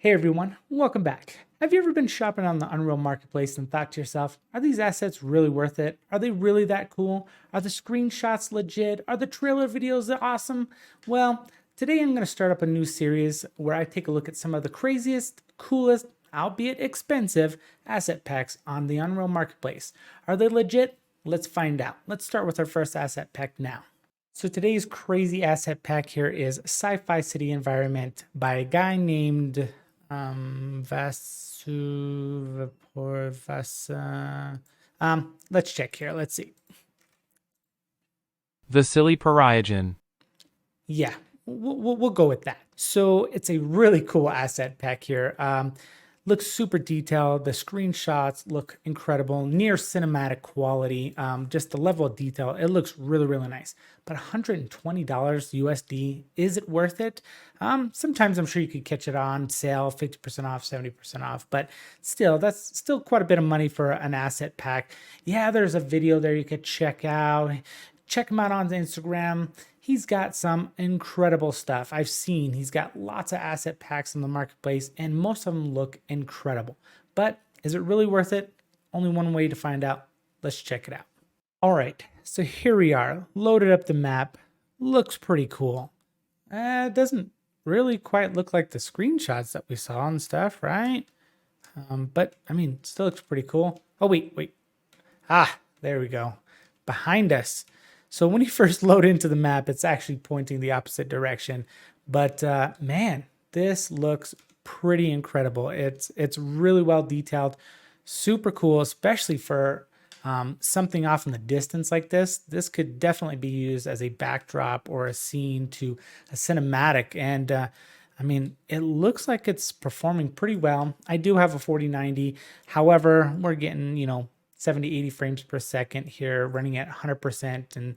Hey everyone, welcome back. Have you ever been shopping on the Unreal Marketplace and thought to yourself, are these assets really worth it? Are they really that cool? Are the screenshots legit? Are the trailer videos awesome? Well, today I'm going to start up a new series where I take a look at some of the craziest, coolest, albeit expensive, asset packs on the Unreal Marketplace. Are they legit? Let's find out. Let's start with our first asset pack now. So today's crazy asset pack here is Sci-Fi City Environment by a guy named let's check here. Let's see. Vasily Paryagen. Yeah, we'll go with that. So it's a really cool asset pack here. Looks super detailed. The screenshots look incredible, near cinematic quality. Just the level of detail, it looks really, really nice. But $120 USD, is it worth it? Sometimes I'm sure you could catch it on sale, 50% off, 70% off, but still, that's still quite a bit of money for an asset pack. Yeah, there's a video there you could check out. Check him out on Instagram. He's got some incredible stuff. I've seen he's got lots of asset packs in the marketplace and most of them look incredible. But is it really worth it? Only one way to find out. Let's check it out. All right, so here we are. Loaded up the map. Looks pretty cool. It doesn't really quite look like the screenshots that we saw and stuff, right? But I mean, still looks pretty cool. Oh, wait. Ah, there we go. Behind us. So when you first load into the map, it's actually pointing the opposite direction. But man, this looks pretty incredible. It's really well detailed, super cool, especially for something off in the distance like this. This could definitely be used as a backdrop or a scene to a cinematic. And I mean, it looks like it's performing pretty well. I do have a 4090. However, we're getting, 70, 80 frames per second here, running at 100%,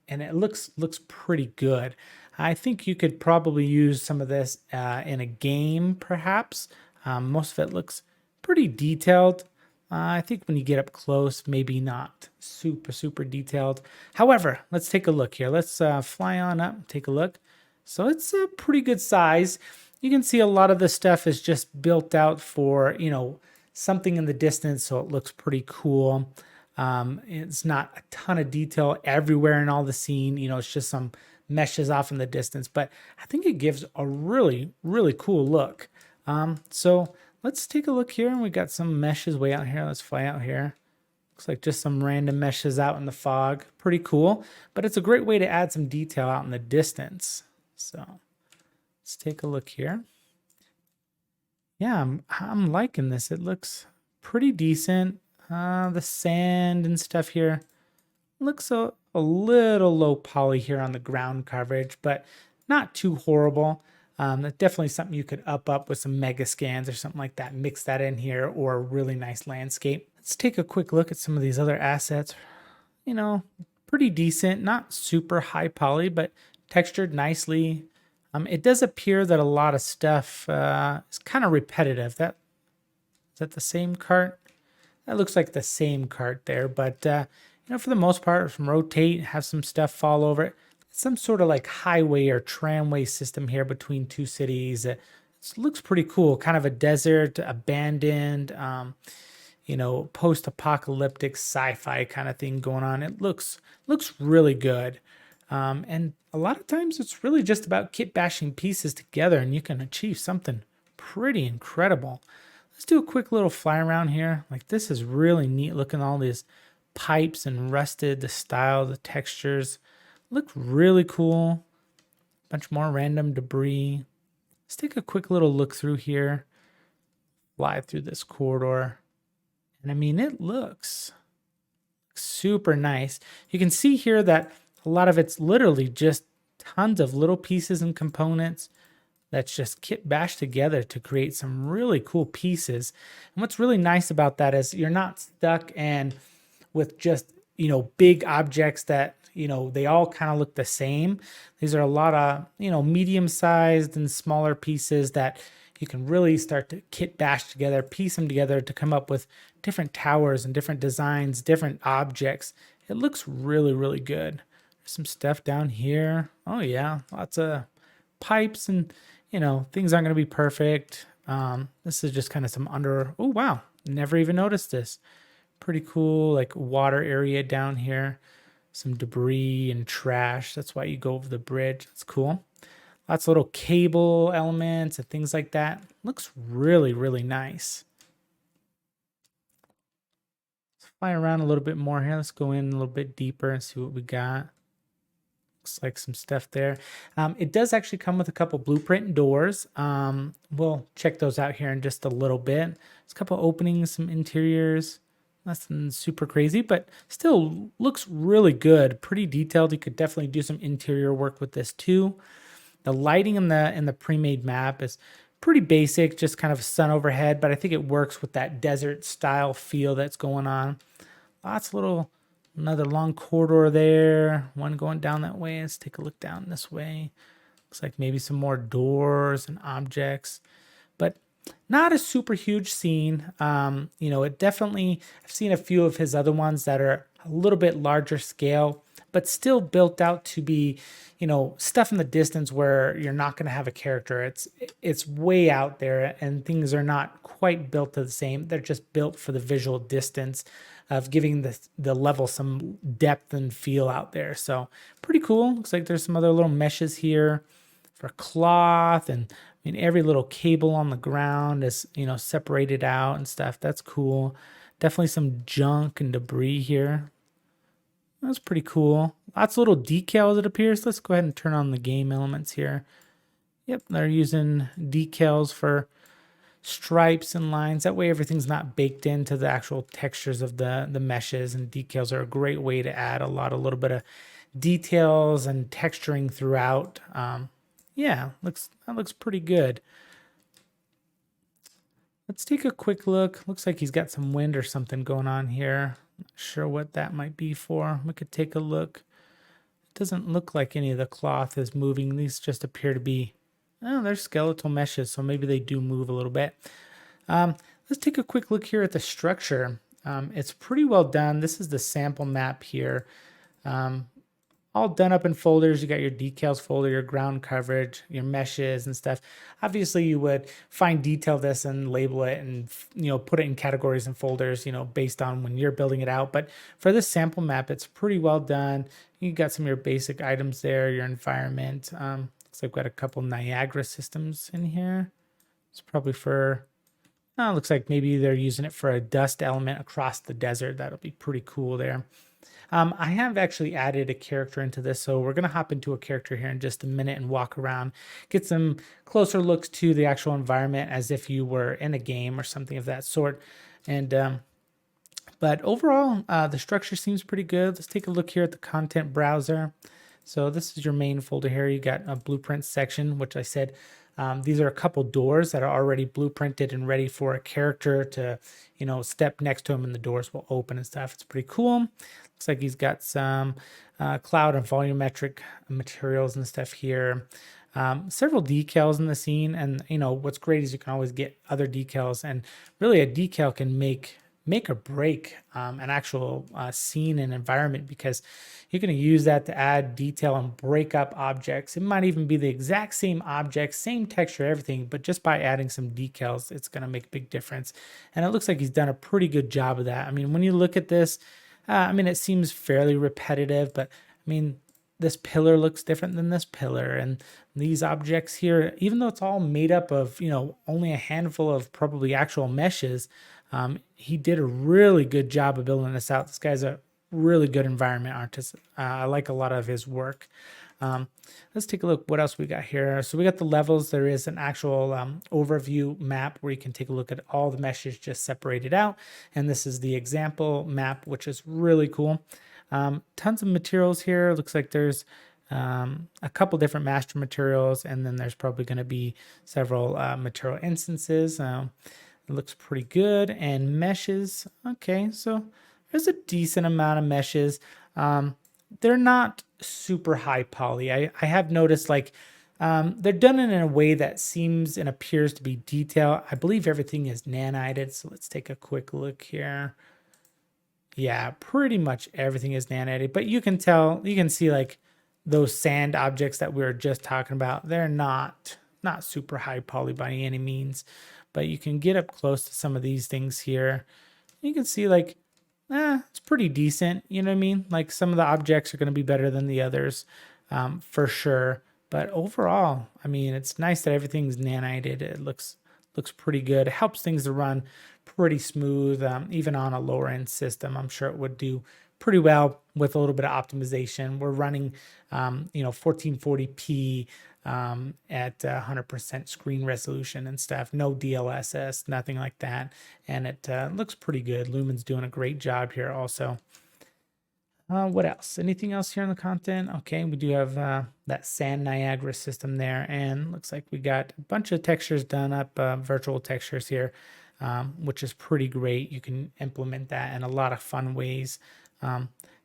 and it looks pretty good. I think you could probably use some of this in a game, perhaps. Most of it looks pretty detailed. I think when you get up close, maybe not super detailed. However, let's take a look here. Let's fly on up, take a look. So it's a pretty good size. You can see a lot of the stuff is just built out for, something in the distance, so it looks pretty cool. It's not a ton of detail everywhere in all the scene. It's just some meshes off in the distance, but I think it gives a really cool look. So let's take a look here, and we got some meshes way out here. Let's fly out here. Looks like just some random meshes out in the fog. Pretty cool, but it's a great way to add some detail out in the distance. So let's take a look here. Yeah, I'm liking this. It looks pretty decent. The sand and stuff here looks a little low poly here on the ground coverage, but not too horrible. That's definitely something you could up with some mega scans or something like that. Mix that in here, or a really nice landscape. Let's take a quick look at some of these other assets. Pretty decent, not super high poly, but textured nicely. It does appear that a lot of stuff is kind of repetitive. Is that the same cart? That looks like the same cart there, but for the most part, from rotate, have some stuff fall over it. Some sort of like highway or tramway system here between two cities. It looks pretty cool. Kind of a desert, abandoned, post-apocalyptic sci-fi kind of thing going on. It looks really good. And a lot of times it's really just about kit bashing pieces together and you can achieve something pretty incredible. Let's do a quick little fly around here. Like, this is really neat looking, all these pipes and rusted, the style, the textures. Look really cool. Bunch more random debris. Let's take a quick little look through here. Fly through this corridor. And I mean, it looks super nice. You can see here that a lot of it's literally just tons of little pieces and components that's just kit bashed together to create some really cool pieces. And what's really nice about that is you're not stuck with just, big objects that, they all kind of look the same. These are a lot of, medium-sized and smaller pieces that you can really start to kit bash together, piece them together to come up with different towers and different designs, different objects. It looks really good. Some stuff down here. Oh yeah, lots of pipes and you know, things aren't going to be perfect. This is just kind of some under, oh, wow. Never even noticed this. Pretty cool, like water area down here. Some debris and trash. That's why you go over the bridge. That's cool. Lots of little cable elements and things like that. Looks really, really nice. Let's fly around a little bit more here. Let's go in a little bit deeper and see what we got. Looks like some stuff there. It does actually come with a couple blueprint doors. We'll check those out here in just a little bit. There's a couple openings, some interiors. Nothing super crazy, but still looks really good. Pretty detailed. You could definitely do some interior work with this too. The lighting in the pre-made map is pretty basic, just kind of sun overhead, but I think it works with that desert style feel that's going on. Lots of little, another long corridor there. One going down that way. Let's take a look down this way. Looks like maybe some more doors and objects, but not a super huge scene. You know, it definitely, I've seen a few of his other ones that are a little bit larger scale, but still built out to be, you know, stuff in the distance where you're not going to have a character. It's way out there and things are not quite built to the same. They're just built for the visual distance of giving the level some depth and feel out there. So pretty cool. Looks like there's some other little meshes here for cloth, and I mean every little cable on the ground is, you know, separated out and stuff. That's cool. Definitely some junk and debris here. That's pretty cool. Lots of little decals, it appears. Let's go ahead and turn on the game elements here. Yep, they're using decals for stripes and lines. That way everything's not baked into the actual textures of the meshes, and decals are a great way to add a little bit of details and texturing throughout. Yeah, that looks pretty good. Let's take a quick look. Looks like he's got some wind or something going on here. Not sure what that might be for. We could take a look. It doesn't look like any of the cloth is moving. These just appear to be, oh, they're skeletal meshes, so maybe they do move a little bit. Let's take a quick look here at the structure. It's pretty well done. This is the sample map here. All done up in folders. You got your decals folder, your ground coverage, your meshes and stuff. Obviously, you would fine detail this and label it and, you know, put it in categories and folders, you know, based on when you're building it out. But for this sample map, it's pretty well done. You got some of your basic items there, your environment. Looks like we've got a couple Niagara systems in here. It's probably for, oh, looks like maybe they're using it for a dust element across the desert. That'll be pretty cool there. I have actually added a character into this, so we're going to hop into a character here in just a minute and walk around, get some closer looks to the actual environment as if you were in a game or something of that sort. And but overall, the structure seems pretty good. Let's take a look here at the content browser. So this is your main folder here. You got a blueprint section, which I said these are a couple doors that are already blueprinted and ready for a character to, you know, step next to him and the doors will open and stuff. It's pretty cool. Looks like he's got some cloud and volumetric materials and stuff here. Several decals in the scene, and you know what's great is you can always get other decals, and really a decal can make or break an actual scene and environment, because you're going to use that to add detail and break up objects. It might even be the exact same object, same texture, everything, but just by adding some decals, it's going to make a big difference. And it looks like he's done a pretty good job of that. I mean, when you look at this, I mean, it seems fairly repetitive, but I mean, this pillar looks different than this pillar, and these objects here, even though it's all made up of, you know, only a handful of probably actual meshes, he did a really good job of building this out. This guy's a really good environment artist. I like a lot of his work. Let's take a look what else we got here. So we got the levels. There is an actual overview map where you can take a look at all the meshes just separated out. And this is the example map, which is really cool. Tons of materials here. Looks like there's a couple different master materials, and then there's probably going to be several material instances. It looks pretty good. And meshes. Okay, so there's a decent amount of meshes. They're not super high poly. I have noticed, like, they're done in a way that seems and appears to be detailed. I believe everything is nanited. So let's take a quick look here. Yeah, pretty much everything is nanited, but you can tell, you can see like those sand objects that we were just talking about. They're not not super high poly by any means, but you can get up close to some of these things here. You can see like, it's pretty decent. You know what I mean? Like some of the objects are going to be better than the others, for sure. But overall, I mean, it's nice that everything's nanited. It looks pretty good. It helps things to run pretty smooth, even on a lower end system. I'm sure it would do pretty well with a little bit of optimization. We're running, 1440p at 100% screen resolution and stuff. No DLSS, nothing like that. And it looks pretty good. Lumen's doing a great job here also. What else? Anything else here in the content? Okay, we do have that Sand Niagara system there, and looks like we got a bunch of textures done up, virtual textures here, which is pretty great. You can implement that in a lot of fun ways.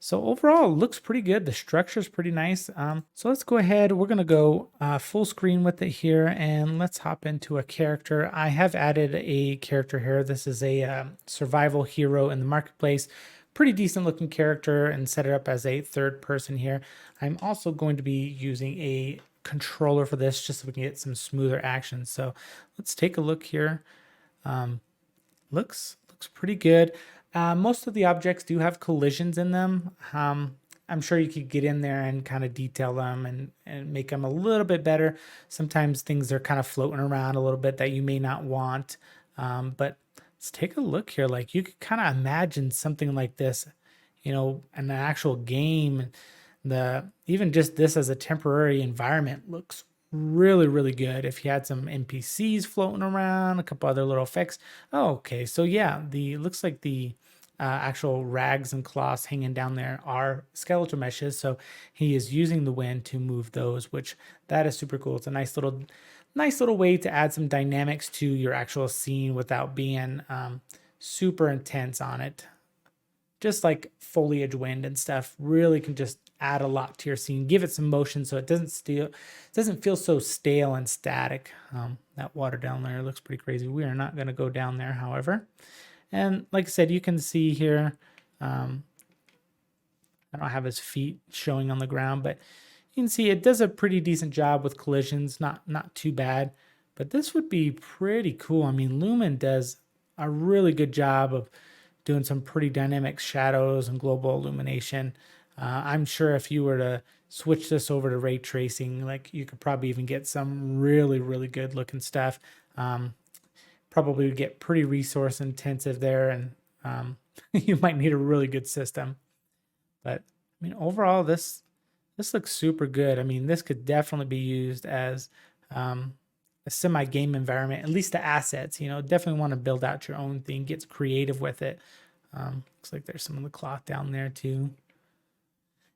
So overall, it looks pretty good. The structure is pretty nice. So let's go ahead. We're going to go full screen with it here, and let's hop into a character. I have added a character here. This is a survival hero in the marketplace. Pretty decent looking character, and set it up as a third person here. I'm also going to be using a controller for this just so we can get some smoother action. So let's take a look here. Looks pretty good. Most of the objects do have collisions in them. I'm sure you could get in there and kind of detail them and make them a little bit better. Sometimes things are kind of floating around a little bit that you may not want, but let's take a look here. Like you could kind of imagine something like this, in an actual game. Even just this as a temporary environment looks really, really good. If you had some NPCs floating around, a couple other little effects. Oh, okay. So yeah, looks like the actual rags and cloths hanging down there are skeletal meshes. So he is using the wind to move those, which that is super cool. It's a nice little way to add some dynamics to your actual scene without being super intense on it. Just like foliage wind and stuff really can just add a lot to your scene, give it some motion so it doesn't feel so stale and static. That water down there looks pretty crazy. We are not going to go down there, however. And like I said, you can see here, I don't have his feet showing on the ground, but you can see it does a pretty decent job with collisions, not too bad. But this would be pretty cool. I mean, Lumen does a really good job of doing some pretty dynamic shadows and global illumination. I'm sure if you were to switch this over to ray tracing, like you could probably even get some really, really good looking stuff. Probably would get pretty resource intensive there, and you might need a really good system. But I mean, overall, this looks super good. I mean, this could definitely be used as a semi-game environment, at least the assets. Definitely want to build out your own thing, get creative with it. Looks like there's some of the cloth down there too.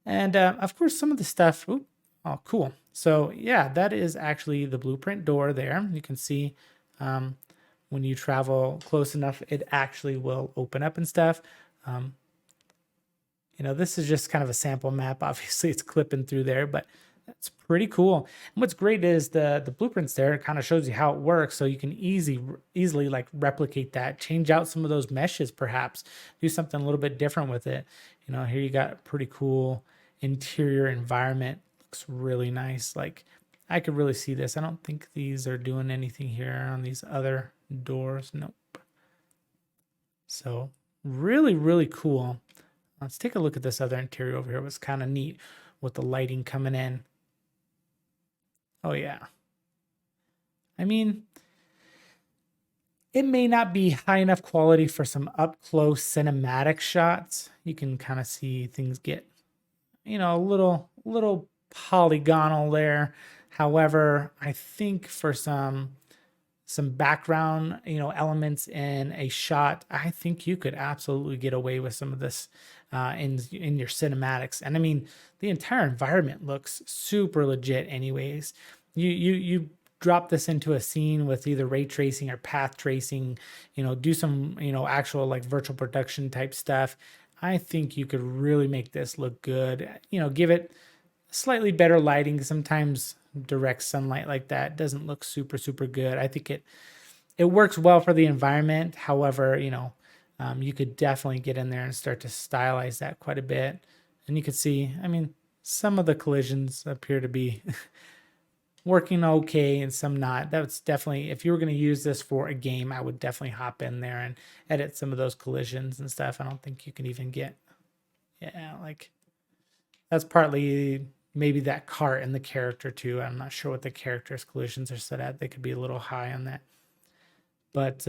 And of course, some of the stuff. Ooh, oh, cool. So yeah, that is actually the blueprint door there. You can see when you travel close enough, it actually will open up and stuff. This is just kind of a sample map. Obviously, it's clipping through there, but that's pretty cool. And what's great is the blueprints there. It kind of shows you how it works, so you can easily like replicate that, change out some of those meshes, perhaps do something a little bit different with it. Here you got a pretty cool interior environment. Looks really nice. Like I could really see this. I don't think these are doing anything here on these other doors. Nope. So really, really cool. Let's take a look at this other interior over here. It was kind of neat with the lighting coming in. Oh yeah. I mean, it may not be high enough quality for some up close cinematic shots. You can kind of see things get, a little polygonal there. However, I think for some background, elements in a shot, I think you could absolutely get away with some of this in your cinematics. And I mean, the entire environment looks super legit anyways. You drop this into a scene with either ray tracing or path tracing, do some, actual like virtual production type stuff. I think you could really make this look good. Give it slightly better lighting. Sometimes direct sunlight like that doesn't look super, super good. I think it works well for the environment. However, you could definitely get in there and start to stylize that quite a bit. And you could see, I mean, some of the collisions appear to be working okay and some not. That's definitely, if you were going to use this for a game, I would definitely hop in there and edit some of those collisions and stuff. I don't think you can even get, yeah, like that's partly maybe that cart and the character too. I'm not sure what the character's collisions are set at. They could be a little high on that, but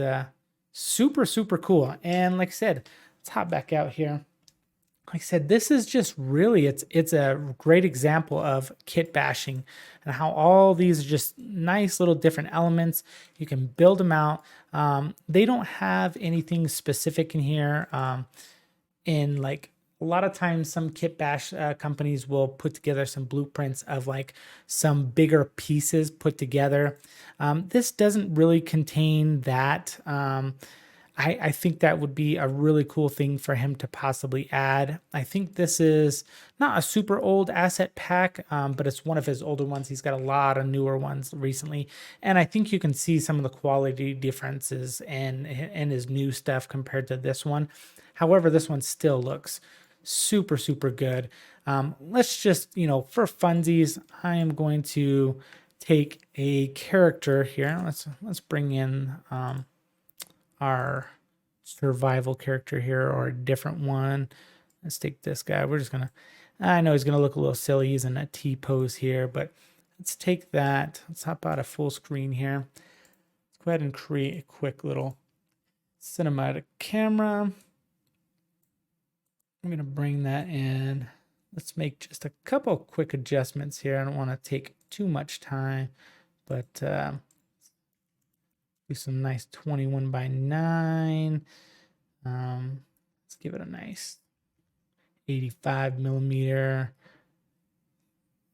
super, super cool. And like I said, let's hop back out here. Like I said, this is just really, it's a great example of kit bashing and how all these are just nice little different elements. You can build them out. They don't have anything specific in here. In like a lot of times, some kit bash companies will put together some blueprints of like some bigger pieces put together. This doesn't really contain that. I think that would be a really cool thing for him to possibly add. I think this is not a super old asset pack, but it's one of his older ones. He's got a lot of newer ones recently. And I think you can see some of the quality differences in his new stuff compared to this one. However, this one still looks super, super good. Let's just, for funsies, I am going to take a character here. Let's bring in our survival character here, or a different one. Let's take this guy. We're just gonna, I know he's gonna look a little silly using a T pose here, but let's take that. Let's hop out of full screen here. Let's go ahead and create a quick little cinematic camera. I'm gonna bring that in. Let's make just a couple quick adjustments here. I don't want to take too much time, but do some nice 21:9. Let's give it a nice 85 millimeter.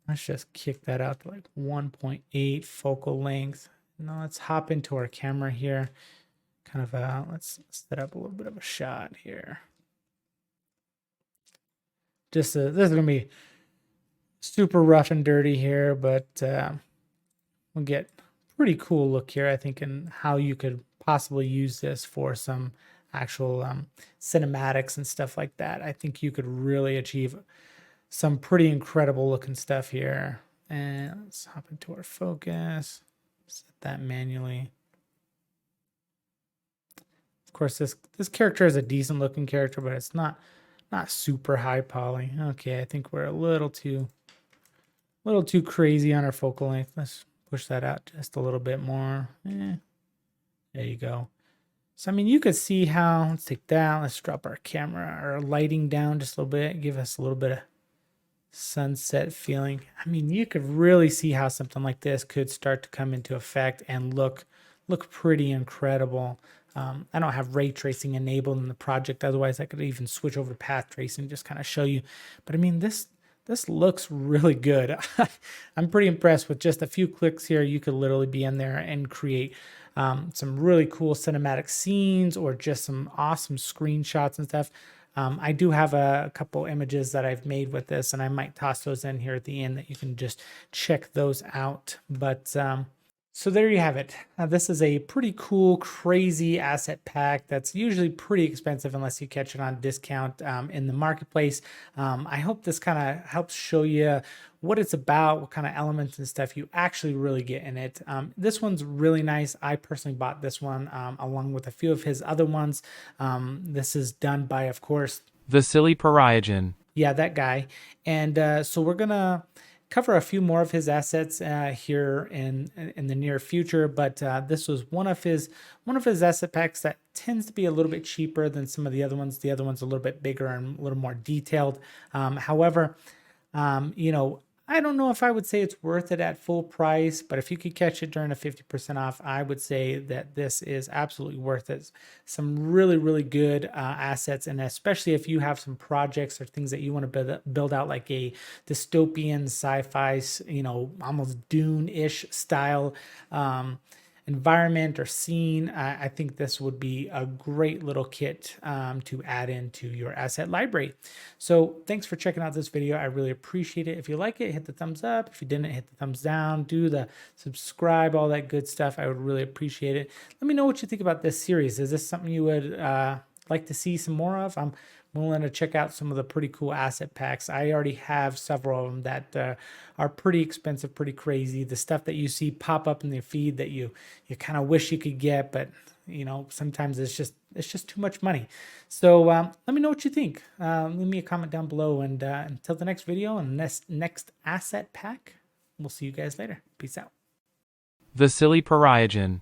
Let's just kick that out to like 1.8 focal length. Now let's hop into our camera here. Kind of let's set up a little bit of a shot here. Just this is gonna be super rough and dirty here, but we'll get pretty cool look here, I think, and how you could possibly use this for some actual cinematics and stuff like that. I think you could really achieve some pretty incredible looking stuff here. And let's hop into our focus, set that manually. Of course, this character is a decent looking character, but it's not super high poly. Okay, I think we're a little too crazy on our focal length. Let's push that out just a little bit more. There you go. So, I mean, you could see how, let's take that. Let's drop our camera, our lighting down just a little bit, give us a little bit of sunset feeling. I mean, you could really see how something like this could start to come into effect and look pretty incredible. I don't have ray tracing enabled in the project. Otherwise, I could even switch over to path tracing, just kind of show you. But I mean, this looks really good. I'm pretty impressed with just a few clicks here. You could literally be in there and create some really cool cinematic scenes or just some awesome screenshots and stuff. I do have a couple images that I've made with this, and I might toss those in here at the end that you can just check those out. But so there you have it. This is a pretty cool, crazy asset pack that's usually pretty expensive unless you catch it on discount in the marketplace. I hope this kind of helps show you what it's about, what kind of elements and stuff you actually really get in it. This one's really nice. I personally bought this one along with a few of his other ones. This is done by, of course, The Silly Pariagen. yeah, that guy. And so we're gonna cover a few more of his assets here in the near future, but this was one of his asset packs that tends to be a little bit cheaper than some of the other ones. The other one's a little bit bigger and a little more detailed. However, I don't know if I would say it's worth it at full price, but if you could catch it during a 50% off, I would say that this is absolutely worth it. Some really, really good assets, and especially if you have some projects or things that you want to build out, like a dystopian sci-fi, almost Dune-ish style environment or scene. I think this would be a great little kit to add into your asset library. So thanks for checking out this video. I really appreciate it. If you like it, hit the thumbs up. If you didn't, hit the thumbs down. Do the subscribe, all that good stuff. I would really appreciate it. Let me know what you think about this series. Is this something you would like to see some more of? I'm willing to check out some of the pretty cool asset packs. I already have several of them that are pretty expensive, pretty crazy. The stuff that you see pop up in the feed that you kind of wish you could get, but sometimes it's just too much money. So let me know what you think. Leave me a comment down below, and until the next video and next asset pack, we'll see you guys later. Peace out. The Silly Pariegon.